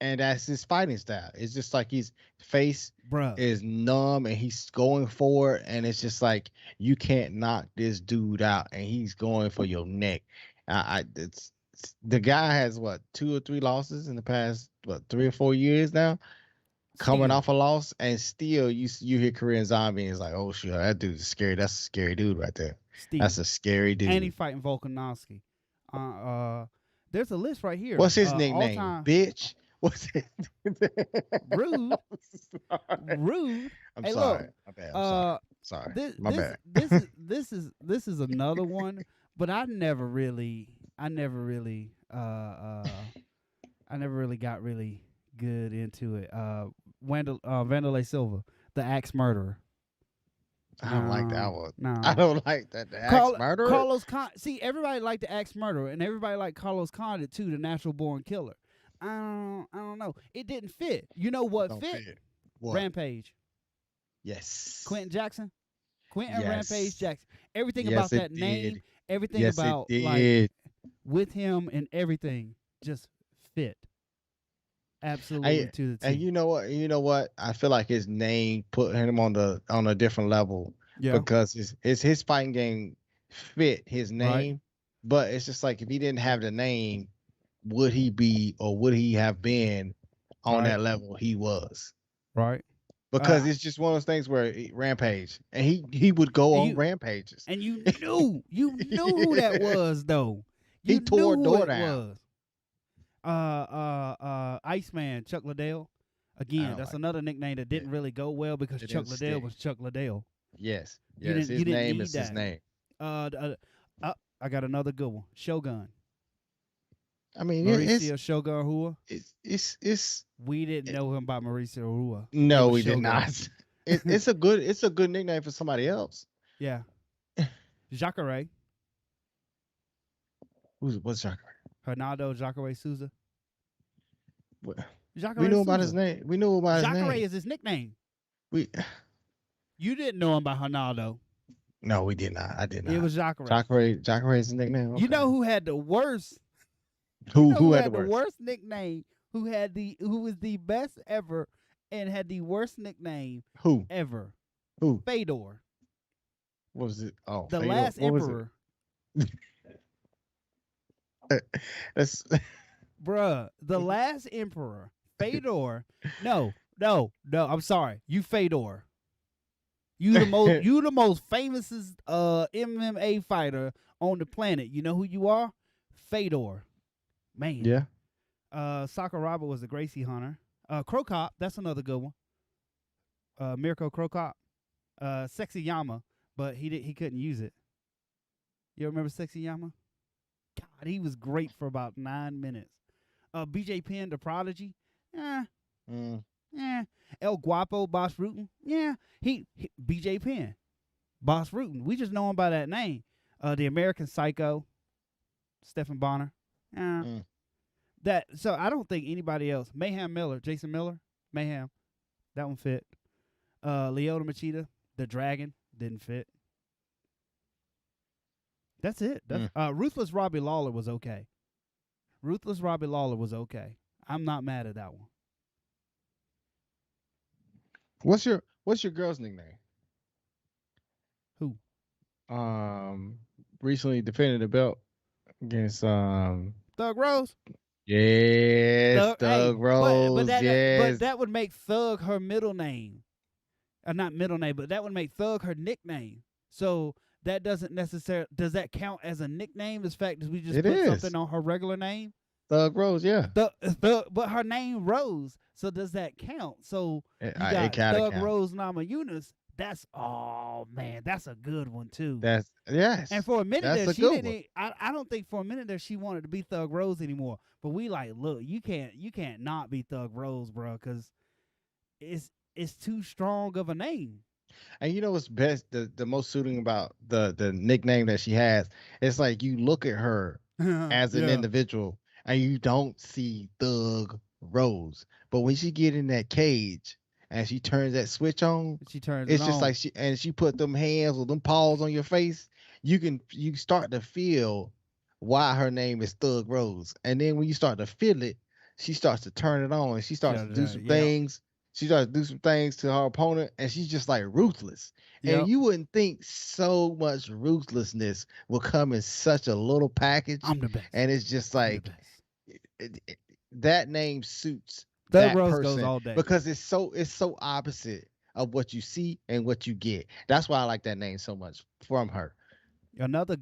And that's his fighting style. It's just like his face is numb and he's going forward. And it's just like you can't knock this dude out. And he's going for your neck. The guy has, 2 or 3 losses in the past, 3 or 4 years now? Coming off a loss. And still you hear Korean Zombie and it's like, oh, shit, that dude's scary. That's a scary dude right there. Steve. That's a scary And he dude. fighting Volkanovski. Uh, uh, there's a list right here. What's his All nickname? time Bitch. What's it? rude, I'm sorry. rude. I'm Hey, look. sorry. My bad. I'm sorry. Uh, Sorry. this My this bad. this is another one, but I never really I never really got really good into it. Wanderlei Silva, the axe murderer. I don't like that No, one. I no. don't like that. The axe murderer? Carlos Con. See, everybody liked the axe murderer, and everybody liked Carlos Condit too, the natural born killer. I don't know. It didn't fit. You know what Don't fit? fit. What? Rampage. Yes. Quentin Jackson. Quentin Rampage Yes. Jackson. Everything Yes, about it that name, did. everything Yes, it about like did. with him and everything just fit absolutely I to the and T. you know what? I feel like his name put him on a different level Yeah. because his fighting game fit his Right. name, but it's just like if he didn't have the name, would he be or would he have been on Right. that level he was? Right. Because Uh, it's just one of those things where Rampage and he would go and on you rampages. you knew who that was though. He You knew tore a who door it down. was. Iceman Chuck Liddell. I Again, don't that's like another nickname that it. didn't really go well because It Chuck didn't Liddell stick. was Chuck Liddell. Yes, You yes. didn't you His didn't name need is his that. name. Uh, uh, I got another good one. Shogun. I mean, Mauricio Shogun Hua. it's We didn't it, know him by Mauricio Hua. It no, was we did Shogun. not. It's a good nickname for somebody else. Yeah. Jacare. What's Jacare? Hernando Jacare Souza. We Jacare knew about his Souza. name. We knew about his Jacare name. is his nickname. We You didn't know him by Hernando. no, we did not. I did It not. was Jacare. Jacare is his nickname. You Okay. know who had the worst? You know Who who had the had the worst? worst nickname? Who was the best ever and had the worst nickname Who? ever? Who? Fedor, What was it? Oh, the Fedor. last What was it? emperor. That's Bruh, the last emperor. Fedor. No. I'm sorry. You Fedor. You the most famous MMA fighter on the planet. You know who you are? Fedor. Man. yeah. Sakuraba was the Gracie Hunter. Crocop, that's another good one. Mirko Crocop. Sexy Yama, but he couldn't use it. You remember Sexy Yama? God, he was great for about 9 minutes. BJ Penn, the Prodigy. Eh, Mm. El Guapo, Boss Rutan. Yeah, he BJ Penn, Boss Rutan. We just know him by that name. The American Psycho, Stephen Bonner. Yeah. Mm. So I don't think anybody else. Mayhem Miller, Jason Miller, Mayhem. That one fit. Leota Machida, the Dragon, didn't fit. That's it. That's Ruthless Robbie Lawler was okay. Ruthless Robbie Lawler was okay. I'm not mad at that one. What's your girl's nickname? Who? Recently defended the belt against Thug Rose. yes, Hey, Doug Rose. but Yes. that would make Thug her middle name. Not middle name, but that would make Thug her nickname. So that doesn't necessarily does that count as a nickname? As fact as we just It put is. something on her regular name? Thug Rose, yeah. But her name Rose. So does that count? So you got Thug Rose Nama Yunus. That's man, that's a good one too. That's yes. And for a minute that's there, a she good didn't. I don't think for a minute there she wanted to be Thug Rose anymore. But we like, look, you can't not be Thug Rose, bro, because it's too strong of a name. And you know what's best, the most suiting about the nickname that she has, it's like you look at her as an Yeah. individual and you don't see Thug Rose. But when she get in that cage and she turns that switch on, She turns it's it just on. like she put them hands or them paws on your face, you start to feel why her name is Thug Rose. And then when you start to feel it, she starts to turn it on and she starts to do some things. She starts to do some things to her opponent, and she's just like ruthless. Yep. And you wouldn't think so much ruthlessness will come in such a little package. I'm the best. And it's just like that name suits Thug that Rose person goes all day. because it's so opposite of what you see and what you get. That's why I like that name so much from her. Another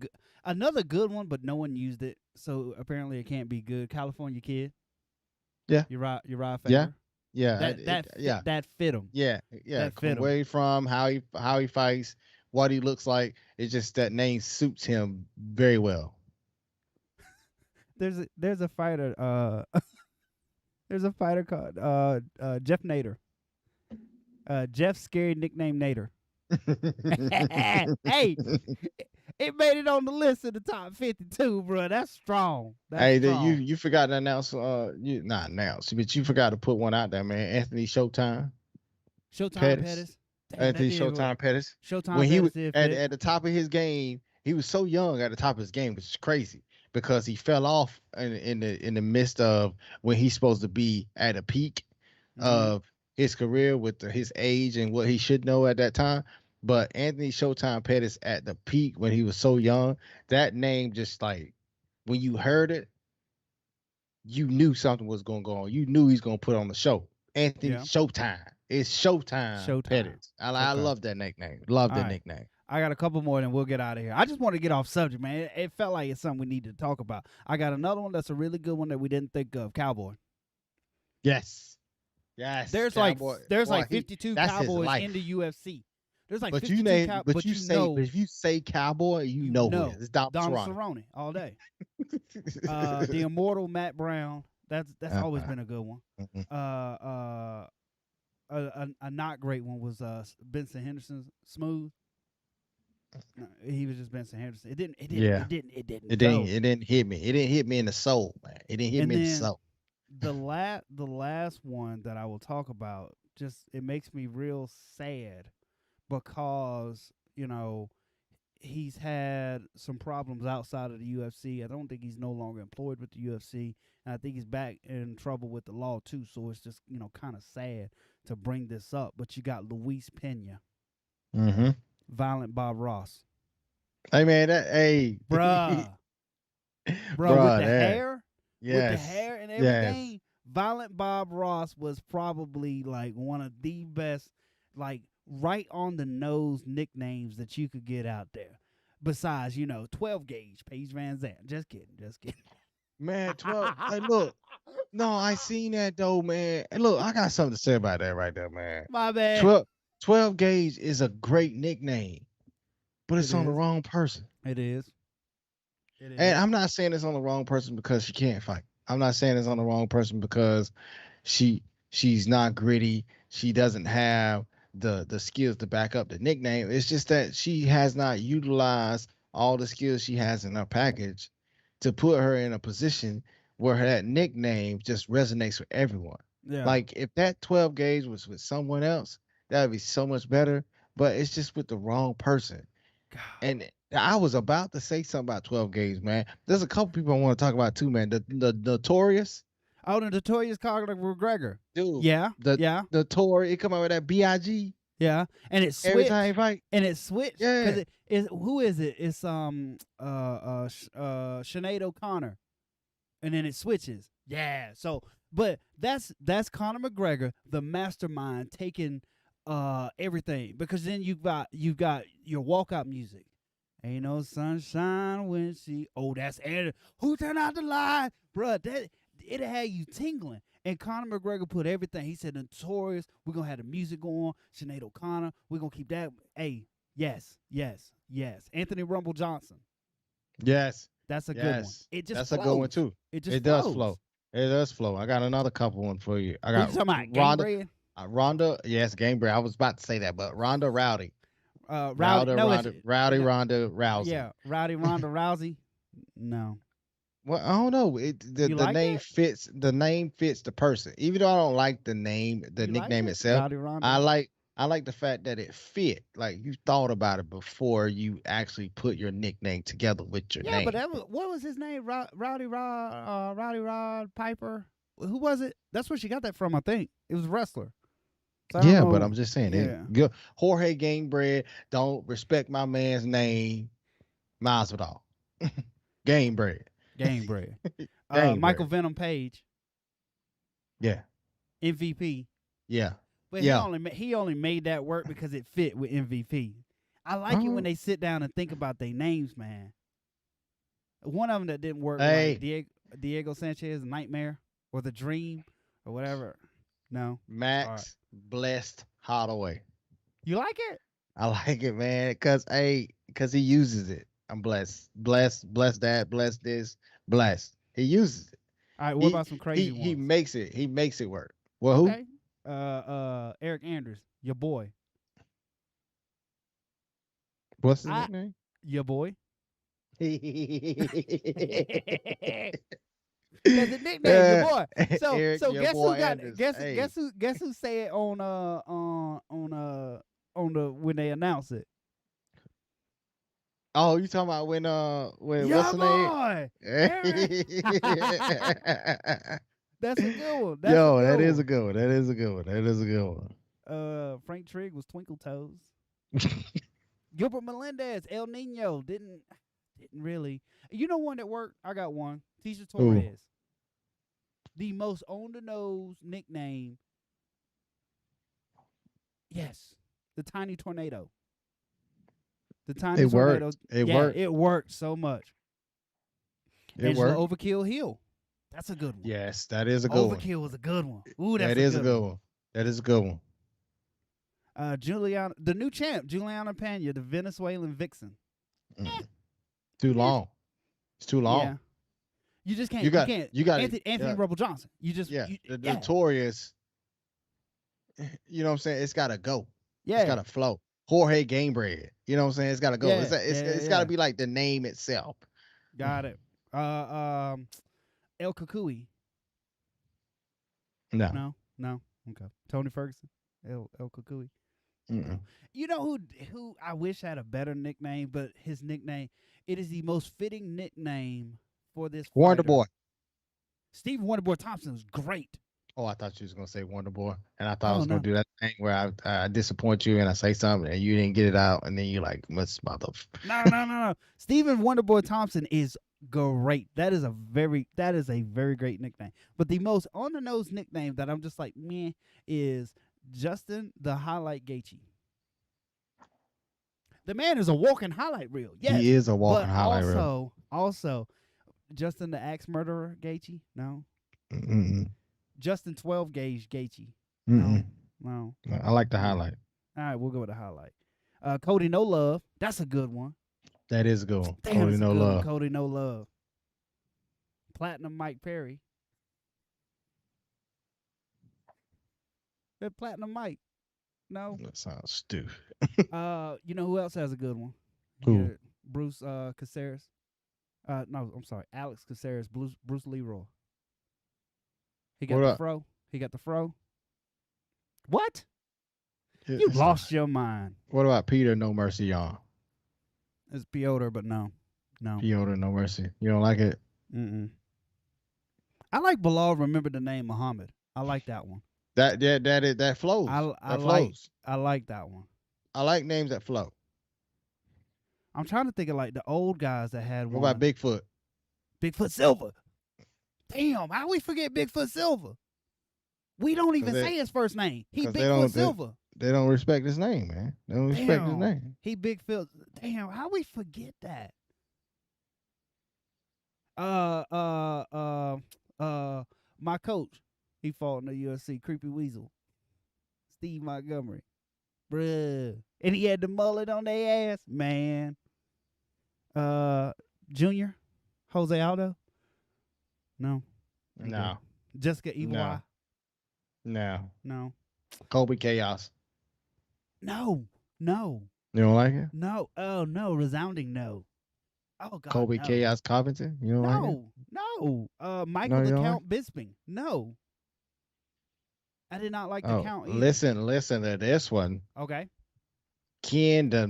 another good one, but no one used it, so apparently it can't be good. California Kid, Yeah, Uriah yeah, Faber. yeah, That that fit him. yeah, yeah. That fit From him. where he from, how he fights, what he looks like. It's just that name suits him very well. There's a fighter. There's a fighter called Jeff Nader. Jeff Scary nickname Nader. Hey, it made it on the list in the top 52, bro. That's strong. That's Hey, strong. you forgot to announce. You not announce, but you forgot to put one out there, man. Anthony Showtime Showtime Pettis. Pettis. Damn, that Anthony did what? Showtime Pettis. Showtime When he was Pettis did fit. at the top of his game, he was so young at the top of his game, which is crazy because he fell off in the midst of when he's supposed to be at a peak Mm-hmm. of his career with his age and what he should know at that time. But Anthony Showtime Pettis at the peak when he was so young, that name just like when you heard it, you knew something was going to go on. You knew he's going to put on the show. Anthony Yeah. Showtime. It's Showtime Showtime. Pettis. I Okay. love that nickname. Love All that right. nickname. I got a couple more, and we'll get out of here. I just want to get off subject, man. It felt like it's something we need to talk about. I got another one that's a really good one that we didn't think of. Cowboy. Yes. Yes. There's Cowboy. like 52 that's his Cowboys life. in the UFC. There's like But you 52 name, Cowboys, but but you you say, know, but if you say Cowboy, you know who it is. It's Donald Cerrone. Cerrone all day. The immortal Matt Brown. That's always been a good one. Mhm. A not great one was Benson Henderson. Smooth. No, he was just Benson Henderson. It didn't. Yeah. It didn't. It didn't. It go. didn't hit me. It didn't hit me in the soul, man. It didn't hit And me in the then soul. the last one that I will talk about, just it makes me real sad because he's had some problems outside of the UFC. I don't think he's no longer employed with the UFC, and I think he's back in trouble with the law too. So it's just kind of sad to bring this up. But you got Luis Pena, Mm-hmm. Violent Bob Ross, Hey, bruh, bruh, with the hair, and everything. yes. Violent Bob Ross was probably like one of the best, like right on the nose nicknames that you could get out there. Besides, 12 gauge, Paige Van Zandt. Just kidding. Man, 12. Hey, look. No, I seen that though, man. And look, I got something to say about that right there, man. My bad. 12 gauge is a great nickname, but it's on the wrong person. It is. And I'm not saying it's on the wrong person because she can't fight. I'm not saying it's on the wrong person because she's not gritty. She doesn't have the skills to back up the nickname. It's just that she has not utilized all the skills she has in her package to put her in a position where that nickname just resonates with everyone. Yeah. Like if that 12 gauge was with someone else, that would be so much better. But it's just with the wrong person. God. And I was about to say something about 12 gauge, man. There's a couple people I want to talk about too, man. The Notorious. Oh, the Notorious Conor McGregor. Dude. Yeah. The Notorious. It come out with that BIG. Yeah. And it switched. Every time he fight. And it switched. Yeah. Because who is it? It's Sinead O'Connor. And then it switches. Yeah. So but that's Conor McGregor, the mastermind, taking everything. Because then you've got your walkout music. Ain't no sunshine when she. Oh, that's Anna. Who turned out the light, bruh? That it had you tingling. And Conor McGregor put everything. He said, "Notorious. We're gonna have the music going. Sinead O'Connor. We're gonna keep that. Hey, yes. Anthony Rumble Johnson. Yes. That's a good one. It just that's flows. a good one too. It does flow. It does flow. I got another couple one for you. I got you talking about Ronda. Ronda. Yes, Game Bread. I was about to say that, but Ronda Rowdy. Rowdy Rousey. Yeah, Rowdy Ronda Rousey. No. Well, I don't know. The like name that? fits. The name fits the person. Even though I don't like the name, the You nickname like it? itself, Rowdy Ronda. I like the fact that it fit. Like you thought about it before you actually put your nickname together with your name. Yeah, but what was his name? Rowdy Rod Piper. Who was it? That's where she got that from. I think it was a wrestler. So yeah, but I'm just saying. Yeah. Jorge Gamebred don't respect my man's name. Masvidal. Gamebred. Gamebred. Gamebred. Michael Venom Page. Yeah. MVP. Yeah. But he only made that work because it fit with MVP. I like it when they sit down and think about their names, man. One of them that didn't work, like Diego Sanchez, Nightmare, or The Dream, or whatever. No, Max Blessed Holloway. You like it? I like it, man, cause he uses it. I'm blessed, blessed that, blessed this, blessed. He uses it. All right. What about some crazy ones? He makes it work. Well, okay. Who? Eric Andrews, your boy. What's his nickname? Your boy. That's the nickname, your boy. So, Eric, so guess who got Andrews. guess who said on the when they announced it? Oh, you talking about when what's the name? That's a good one. That is a good one. That is a good one. Frank Trigg was Twinkle Toes. Gilbert Melendez, El Nino didn't really. You know one that worked? I got one. Tisha Torres. Ooh. The most on the nose nickname. Yes, the Tiny Tornado. The Tiny Tornado. It worked. It worked so much. It worked. Overkill Hill. That's a good one. Yes, that is a good one. Overkill was a good one. Ooh, that is a good one. That is a good one. Juliana, the new champ, Juliana Pena, the Venezuelan vixen. Too long. It's too long. Yeah. You just can't. You got Anthony Rebel Johnson. You just the notorious. You know what I'm saying? It's got to go. Yeah. It's got to flow. Jorge Gamebred. You know what I'm saying? It's got to go. Yeah. It's got to be like the name itself. Got it. El Kukui. No. Okay. Tony Ferguson. El Kukui. Mm-mm. You know who I wish had a better nickname, but his nickname, it is the most fitting nickname for this fighter. Wonder Boy. Steve Wonderboy Thompson was great. Oh, I thought you was gonna say Wonder Boy, and I thought I was gonna do that thing where I disappoint you and I say something and you didn't get it out, and then you like, "What's mother?" No. Stephen Wonderboy Thompson is great. That is a very great nickname. But the most on the nose nickname that I'm just like, meh, is Justin the Highlight Gaethje. The man is a walking highlight reel. Yes, he is a walking highlight reel. Also, Justin the Axe Murderer Gaethje. No. Mm-mm. Justin 12 Gauge Gaethje. No. I like the highlight. All right, we'll go with the highlight. Cody No Love. That's a good one. That is a good one. Damn, Cody No Love. Cody No Love. Platinum Mike Perry. That Platinum Mike. No. That sounds stupid. You know who else has a good one? Who? Yeah, Bruce Caceres. No, I'm sorry. Alex Caceres. Bruce Leroy. He got the fro. He got the fro. What? You lost your mind. What about Peter No Mercy on? It's Piotr, but no. Piotr No Mercy. You don't like it? Mm-mm. I like Bilal. Remember the name Muhammad. I like that one. That flows. I like that one. I like names that flow. I'm trying to think of like the old guys that had one. What about Bigfoot? Bigfoot Silver. Damn, how we forget Bigfoot Silver? We don't even say his first name. He Bigfoot Silver. They don't respect his name, man. They don't respect his name. He Bigfoot. Damn, how we forget that? My coach, he fought in the UFC, Creepy Weasel. Steve Montgomery. Bruh. And he had the mullet on their ass, man. Junior, Jose Aldo. No. Jessica Evil Eye. No. Kobe Chaos. No. You don't like it? No. Oh no. Resounding no. Oh God. Kobe no. Chaos Covington. You don't like it? No. Michael the Count Bisping. No. I did not like the Count either. Listen to this one. Okay. Ken, the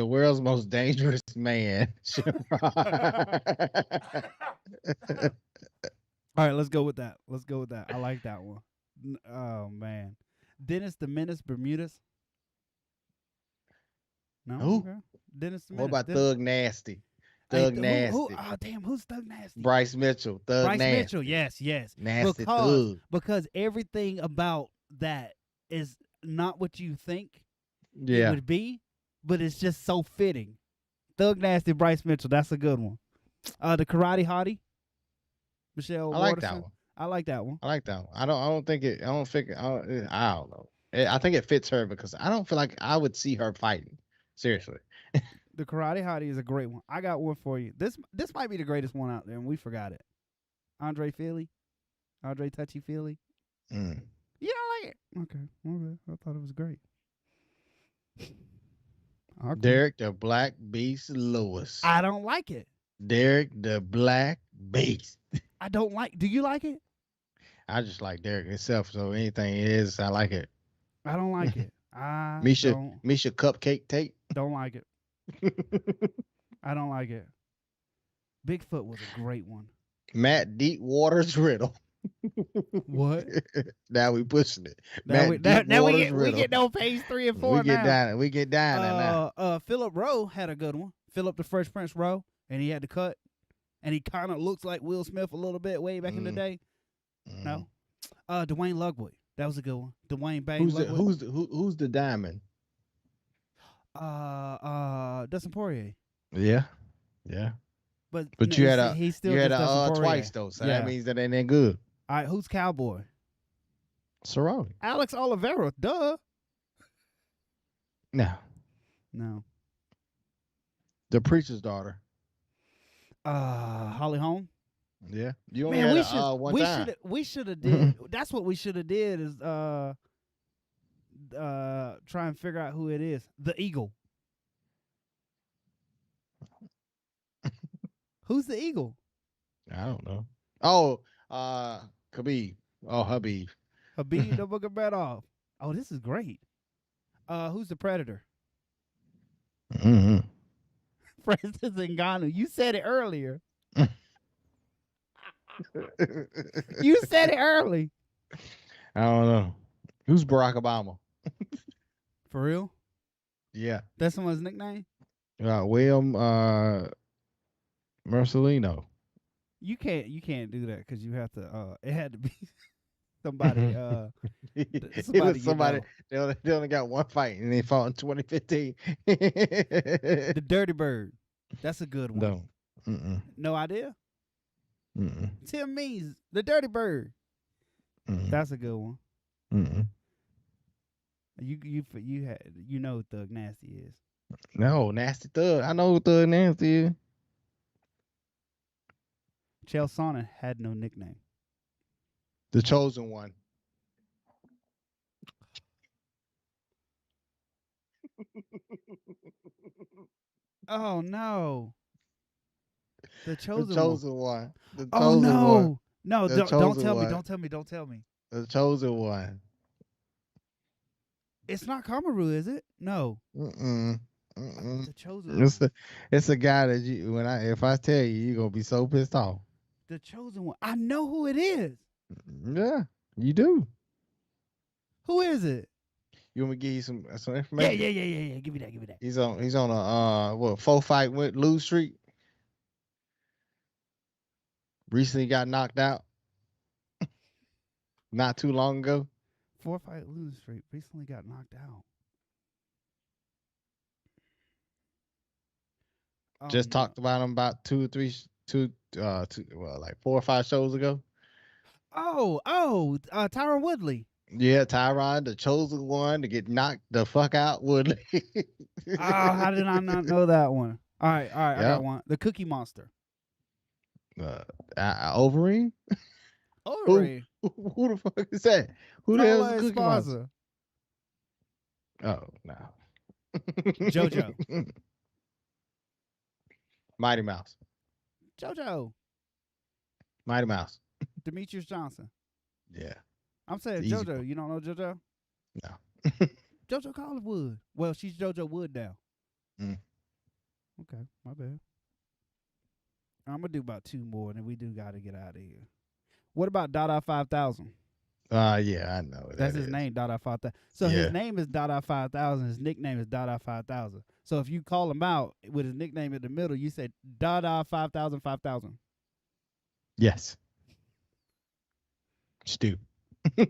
world's most dangerous man. All right, let's go with that. I like that one. Oh man, Dennis the Menace Bermudez. No. Who? Okay. Dennis the What Menace. about Thug Nasty? Thug Nasty. Who's Thug Nasty? Bryce Mitchell. Bryce Mitchell. Yes. Nasty Thug. Because everything about that is not what you think it would be. but it's just so fitting. Thug Nasty, Bryce Mitchell. That's a good one. The Karate Hottie, Michelle I like that Waterson. one. I like that one. I like that one. I don't think it. I don't think. I don't know. I think it fits her because I don't feel like I would see her fighting. Seriously. The Karate Hottie is a great one. I got one for you. This might be the greatest one out there, and we forgot it. Andre Touchy Feely. Mm. You don't like it? Okay, okay. I thought it was great. Derek the Black Beast Lewis. I don't like it. Derek the Black Beast. I don't like. Do you like it? I just like Derek himself. So anything it is, I like it. I don't like it. I Misha Cupcake Tape. don't like it. I don't like it. Bigfoot was a great one. Matt Deepwater's Riddle. What? Now we pushing it. Now we get on page 3 and 4 we get now. down. We get down now. Philip Rowe had a good one. Philip the Fresh Prince Rowe, and he had the cut, and he kind of looks like Will Smith a little bit way back in the day. No, Dwayne Lugwood. That was a good one. Dwayne Bang. Who's the diamond? Dustin Poirier. Yeah. But you had a twice though, so that means that ain't that good. All right, who's Cowboy? Cerrone. Alex Oliveira. Duh. No. The preacher's daughter. Holly Holm. Yeah. You only had one time. We should have did. That's what we should have did is try and figure out who it is. The Eagle. Who's the Eagle? I don't know. Oh, Khabib. Oh, Habib. Habib the Book of Off. Oh, this is great. Who's the Predator? Mm-hmm. Francis Ngannou. You said it earlier. You said it early. I don't know. Who's Barack Obama? For real? Yeah. That's someone's nickname? William Marcelino. You can't do that because you have to. It had to be somebody. Somebody. They only got one fight and they fought in 2015. The Dirty Bird. That's a good one. No. Mm-mm. No idea. Mm-mm. Tim Means, the Dirty Bird. Mm-mm. That's a good one. Mm-mm. You know who Thug Nasty is. No, Nasty Thug. I know who Thug Nasty is. Chael Sonnen had no nickname. The Chosen One. Oh no. The Chosen One. Oh no. One. No, don't tell me. Don't tell me. The Chosen One. It's not Kamaru, is it? No. Mm-mm. The Chosen One. It's a guy that if I tell you, you're gonna be so pissed off. The Chosen One. I know who it is. Yeah, you do. Who is it? You want me to give you some information? Yeah. Give me that. He's on a 4-fight lose streak. Recently got knocked out. Not too long ago. 4-fight lose streak. Recently got knocked out. Just talked about him about 4 or 5 shows ago. Tyron Woodley. Yeah, Tyron, the Chosen One to get knocked the fuck out, Woodley. How did I not know that one? All right, I got one. The Cookie Monster. Overeem? Overeem. Who the fuck is that? Who the hell is Cookie Monster? Oh, no. JoJo. Mighty Mouse. JoJo. Mighty Mouse. Demetrius Johnson. Yeah. I'm saying JoJo. One. You don't know JoJo? No. JoJo Collinwood. Well, she's JoJo Wood now. Okay, my bad. I'm going to do about 2 more, and then we do got to get out of here. What about Dada 5000? Yeah, I know. That's his name, Dada 5000. So his name is Dada 5000. His nickname is Dada 5000. So if you call him out with his nickname in the middle, you say Dada 5000 5000. Yes. Stu. If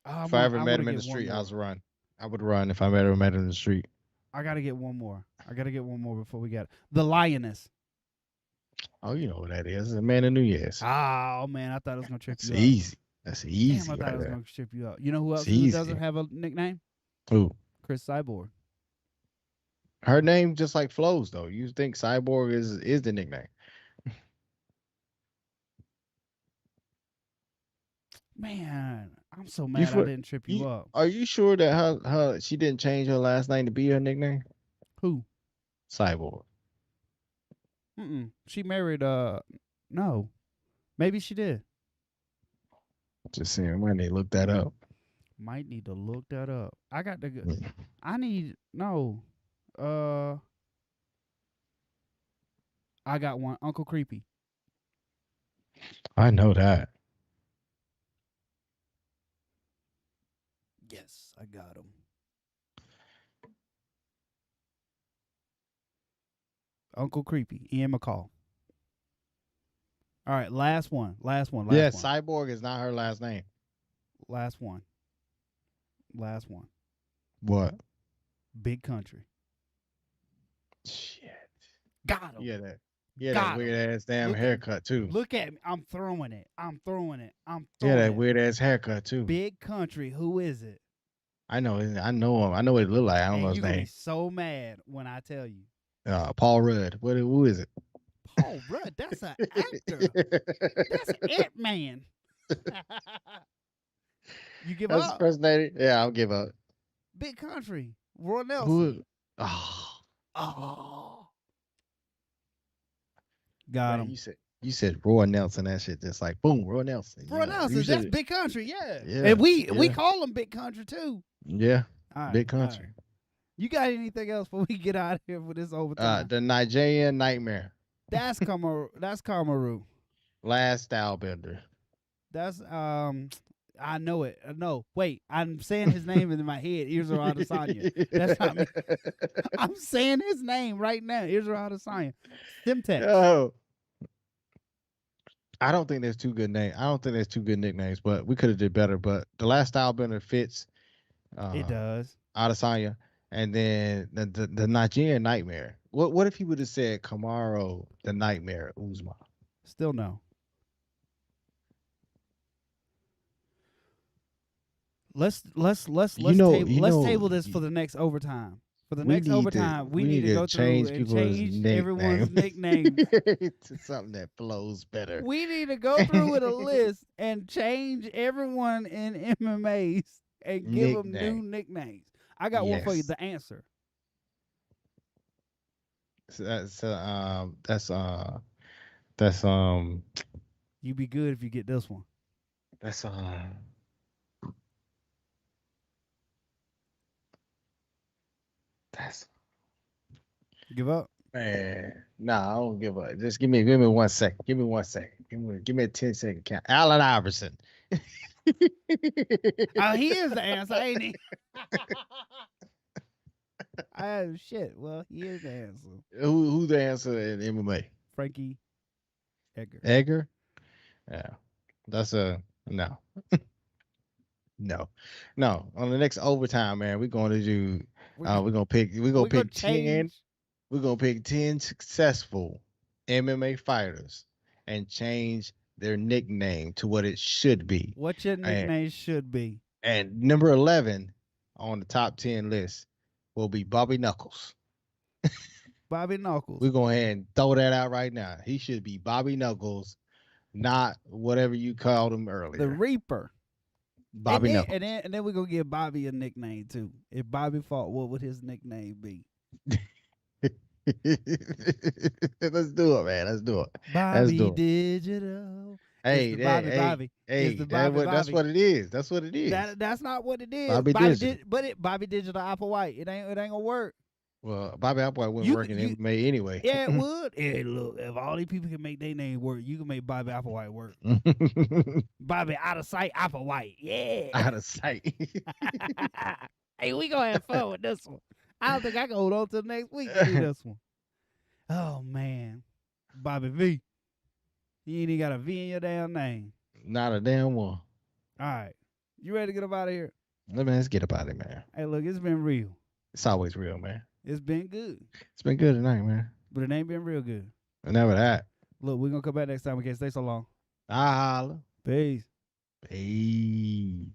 I ever met him in the street, I was run. I would run if I met her in the street. I gotta get one more. I gotta get one more before we got it. The Lioness. Oh, you know what that is. It's Amanda Nunez. Oh man, I thought it was gonna trip That's you up. easy. That's Damn, I easy thought it right was there. gonna trip you up. You know who It's else who doesn't easy. have a nickname? Who? Chris Cyborg. Her name just like flows though. You think Cyborg is the nickname? Man, I'm so You mad I for didn't trip you you? up. Are you sure that her she didn't change her last name to be her nickname? Who? Cyborg. She married no. Maybe she did. Just saying, when they look that up. Might need to look that up. I got to go. Mm. I need no. Uh I got one. Uncle Creepy. I know that. Yes, I got him. Uncle Creepy. Ian McCall. All right, last one. Last one. Yeah, Last one. Cyborg is not her last name. Last one. Last one. What? Big Country. Shit. Got him. Yeah, that Got weird him. ass damn Look at- haircut too. Look at me. I'm throwing it. I'm throwing it. I'm Yeah, throwing that it. weird ass haircut too. Big Country. Who is it? I know. I know him. I know what it look like. I don't know And his you're going to be name. so mad when I tell you. Paul Rudd. Who is it? Paul Rudd. That's an actor. That's Ant-Man. You give That's up? fascinating. Yeah, I'll give up. Big Country. Roy Nelson. Who? Oh, Oh. Got man, him. you said Roy Nelson. That shit just like boom, Roy Nelson. Roy Nelson. That's Big Country. Yeah. Yeah, And we yeah. call him Big Country too. Yeah, All right, Big all Country. right. You got anything else before we get out of here with this overtime? The Nigerian Nightmare. That's Kamaru. Last Stylebender. That's I know it. No, wait. I'm saying his name in my head. Israel Adesanya. That's not me. I'm saying his name right now. Israel Adesanya. Stimtex. Oh. I don't think there's two good names. I don't think there's two good nicknames, but we could have did better. But the Last Stylebender fits. It does. Adesanya, and then the Nigerian Nightmare. What if he would have said Kamaru the Nightmare Uzma? Still no. Let's table this for the next overtime. For the next overtime, we need to go through and change everyone's nicknames. to something that flows better. We need to go through with a list and change everyone in MMAs and give them new nicknames. I got one for you. The Answer. So that's You be good if you get this one. That's Give up. Man, nah, I don't give up. Just give me 1 second. Give me 1 second. Give me a 10-second count. Allen Iverson. Oh, he is the answer, ain't he? Oh shit. Well, he is the answer. Who's the answer in MMA? Frankie Edgar. Edgar? Yeah. That's a no. No. On the next overtime, man, we're going to do we're gonna pick 10. We're gonna pick 10 successful MMA fighters and change their nickname to what it should be. What your nickname should be. And number 11 on the top 10 list will be Bobby Knuckles. Bobby Knuckles. We're going ahead and throw that out right now. He should be Bobby Knuckles, not whatever you called him earlier. The Reaper. Bobby Knuckles. And then we're going to give Bobby a nickname too. If Bobby fought, what would his nickname be? Let's do it, man. Let's do it. Bobby Digital. Hey, Bobby. That's what it is. That's what it is. That's not what it is. Bobby Digital. Bobby Digital Apple White. It ain't gonna work. Well, Bobby Apple White wouldn't work in MMA anyway. Yeah, it would. Hey, look, if all these people can make their name work, you can make Bobby Applewhite work. Bobby out of sight Applewhite. Yeah. Out of sight. Hey, we gonna have fun with this one. I don't think I can hold on till next week to do this one. Oh man. Bobby V. You ain't even got a V in your damn name. Not a damn one. All right. You ready to get up out of here? Let's get about it, man. Hey, look, it's been real. It's always real, man. It's been good. It's been good tonight, man. But it ain't been real good. Never that. Look, we're going to come back next time. We can't stay so long. I holla. Peace. Peace.